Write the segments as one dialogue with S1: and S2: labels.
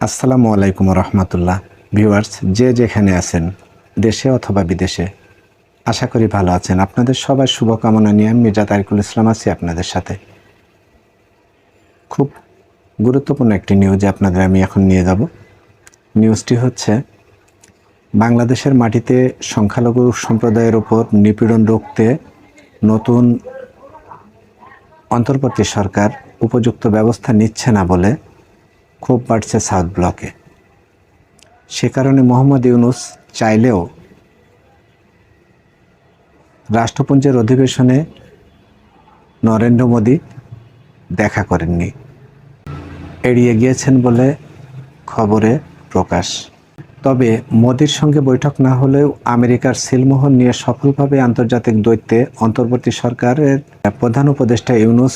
S1: আসসালামু আলাইকুম রহমতুল্লাহ। ভিউয়ার্স, যে যেখানে আছেন, দেশে অথবা বিদেশে, আশা করি ভালো আছেন। আপনাদের সবার শুভকামনা নিয়ে আমি মির্জা তারিকুল ইসলাম আছি আপনাদের সাথে। খুব গুরুত্বপূর্ণ একটি নিউজে আপনাদের আমি এখন নিয়ে যাব। নিউজটি হচ্ছে, বাংলাদেশের মাটিতে সংখ্যালঘু সম্প্রদায়ের ওপর নিপীড়ন রুখতে নতুন অন্তর্বর্তী সরকার উপযুক্ত ব্যবস্থা নিচ্ছে না বলে ক্ষোভ বাড়ছে সাউথ ব্লকে। সে কারণে মোহাম্মদ ইউনূস চাইলেও রাষ্ট্রপুঞ্জের অধিবেশনে নরেন্দ্র মোদী দেখা করেননি, এড়িয়ে গিয়েছেন বলে খবরে প্রকাশ। তবে মোদির সঙ্গে বৈঠক না হলেও আমেরিকার সিলমোহর নিয়ে সফলভাবে আন্তর্জাতিক দ্বৈতে অন্তর্বর্তী সরকারের প্রধান উপদেষ্টা ইউনূস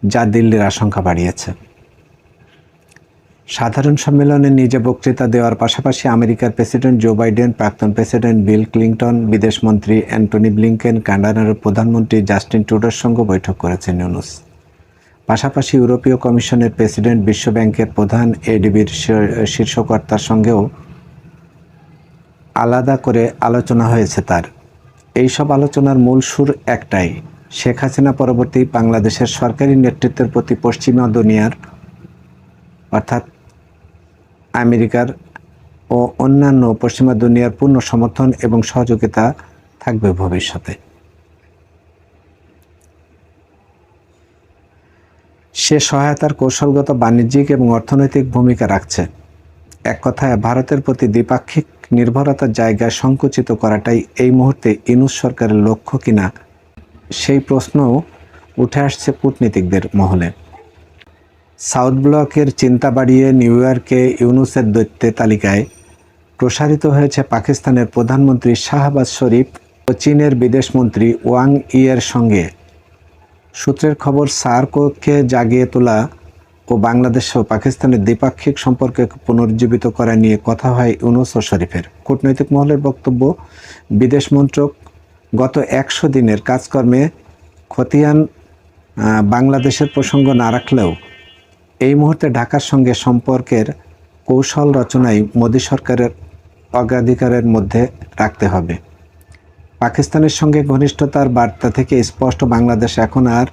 S1: যা দিল্লির আশঙ্কা বাড়িয়েছে। সাধারণ সম্মেলনে নিজে বক্তৃতা দেওয়ার পাশাপাশি আমেরিকার প্রেসিডেন্ট জো বাইডেন, প্রাক্তন প্রেসিডেন্ট বিল ক্লিনটন, বিদেশমন্ত্রী অ্যান্টনি ব্লিংকেন, কানাডার প্রধানমন্ত্রী জাস্টিন ট্রুডোর সঙ্গে বৈঠক করেছেন ইউনূস। পাশাপাশি ইউরোপীয় কমিশনের প্রেসিডেন্ট, বিশ্বব্যাংকের প্রধান, এডিবির শীর্ষকর্তার সঙ্গেও আলাদা করে আলোচনা হয়েছে তার। এইসব আলোচনার মূল সুর একটাই: শেখ হাসিনা পরবর্তী বাংলাদেশের সরকারি নেতৃত্বের প্রতি পশ্চিমা দুনিয়ার অর্থাৎ আমেরিকার ও অন্যান্য পশ্চিমা দুনিয়ার পূর্ণ সমর্থন এবং সহযোগিতা থাকবে ভবিষ্যতে। সে সহায়তার কৌশলগত, বাণিজ্যিক এবং অর্থনৈতিক ভূমিকা রাখছে। এক কথায়, ভারতের প্রতি দ্বিপাক্ষিক নির্ভরতার জায়গায় সংকুচিত করাটাই এই মুহূর্তে ইউনূস সরকারের লক্ষ্য কিনা, সেই প্রশ্নও উঠে আসছে কূটনীতিকদের মহলে। সাউথ ব্লকের চিন্তা বাড়িয়ে নিউ ইয়র্কে ইউনূসের দৈত্যের তালিকায় প্রসারিত হয়েছে পাকিস্তানের প্রধানমন্ত্রী শাহবাজ শরীফ ও চীনের বিদেশমন্ত্রী ওয়াং ইয়ের সঙ্গে। সূত্রের খবর, সার্ককে জাগিয়ে তোলা ও বাংলাদেশ ও পাকিস্তানের দ্বিপাক্ষিক সম্পর্কে পুনরুজ্জীবিত করা নিয়ে কথা হয় ইউনূস ও শরীফের। কূটনৈতিক মহলের বক্তব্য, বিদেশ মন্ত্রক গত 100 দিনের কাজকর্মে খতিয়ান বাংলাদেশের প্রসঙ্গ না রাখলেও এই মুহূর্তে ঢাকার সঙ্গে সম্পর্কের কৌশল রচনাই মোদী সরকারের অগ্রাধিকারের মধ্যে রাখতে হবে। পাকিস্তানের সঙ্গে ঘনিষ্ঠতার বার্তা থেকে স্পষ্ট, বাংলাদেশ এখন আর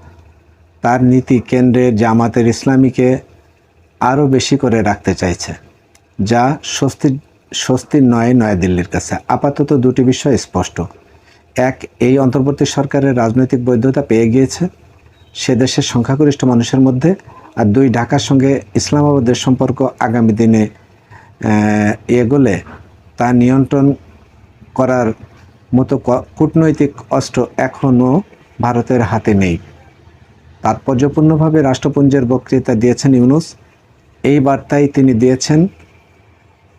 S1: তার নীতি কেন্দ্রে জামাতের ইসলামীকে আরও বেশি করে রাখতে চাইছে, যা স্বস্তির নয় নয়াদিল্লির কাছে। আপাতত দুটি বিষয় স্পষ্ট: এক, এই অন্তর্বর্তী সরকারের রাজনৈতিক বৈধতা পেয়ে গিয়েছে সে দেশের সংখ্যাগরিষ্ঠ মানুষের মধ্যে, আর দুই, ঢাকার সঙ্গে ইসলামাবাদের সম্পর্ক আগামী দিনে এগোলে তা নিয়ন্ত্রণ করার মতো কূটনৈতিক অস্ত্র এখনও ভারতের হাতে নেই। তাৎপর্যপূর্ণভাবে রাষ্ট্রপুঞ্জের বক্তৃতা দিয়েছেন ইউনূস। এই বার্তায় তিনি দিয়েছেন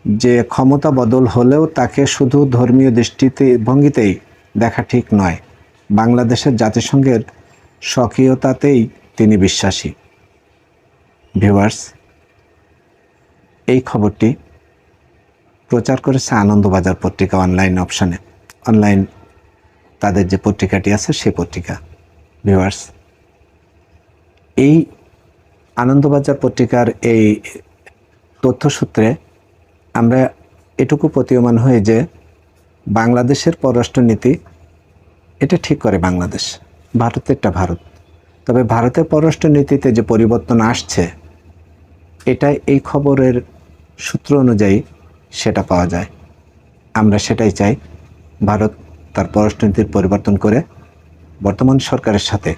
S1: যে ক্ষমতা বদল হলেও তাকে শুধু ধর্মীয় দৃষ্টিভঙ্গিতেই দেখা ঠিক নয়, বাংলাদেশের জাতিসংঘের স্বকীয়তাতেই তিনি বিশ্বাসী। ভিউয়ার্স, এই খবরটি প্রচার করেছে আনন্দবাজার পত্রিকা অনলাইন তাদের যে পত্রিকাটি আছে সেই পত্রিকা। ভিউয়ার্স, এই আনন্দবাজার পত্রিকার এই তথ্যসূত্রে আমরা এটুকু প্রতীয়মান হই যে বাংলাদেশের পররাষ্ট্রনীতি এটা ঠিক করে বাংলাদেশ, ভারতেরটা ভারত। তবে ভারতের পররাষ্ট্রনীতিতে যে পরিবর্তন আসছে, এটা এই খবরের সূত্র অনুযায়ী সেটা পাওয়া যায়। আমরা সেটাই চাই, ভারত তার পররাষ্ট্রনীতির পরিবর্তন করে বর্তমান সরকারের সাথে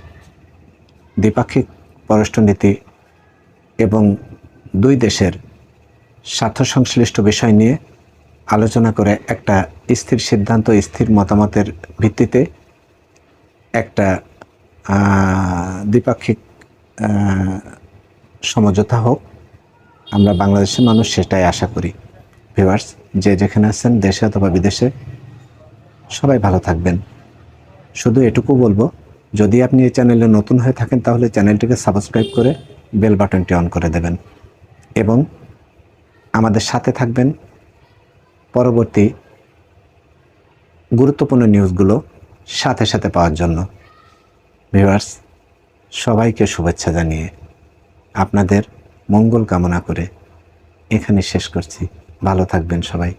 S1: দ্বিপাক্ষিক পররাষ্ট্রনীতি এবং দুই দেশের স্বার্থ সংশ্লিষ্ট বিষয় নিয়ে আলোচনা করে একটা স্থির সিদ্ধান্ত, স্থির মতামতের ভিত্তিতে একটা দ্বিপাক্ষিক সমঝোতা হোক। আমরা বাংলাদেশের মানুষ সেটাই আশা করি। ভিউয়ার্স, যে যেখানে আছেন, দেশে অথবা বিদেশে, সবাই ভালো থাকবেন। শুধু এটুকু বলবো, যদি আপনি এই চ্যানেলে নতুন হয়ে থাকেন তাহলে চ্যানেলটিকে সাবস্ক্রাইব করে বেল বাটনটি অন করে দেবেন এবং আমাদের সাথে থাকবেন পরবর্তী গুরুত্বপূর্ণ নিউজগুলো সাথে সাথে পাওয়ার জন্য। ভিউয়ার্স, সবাইকে শুভেচ্ছা জানিয়ে, আপনাদের মঙ্গল কামনা করে এখানে শেষ করছি। ভালো থাকবেন সবাই।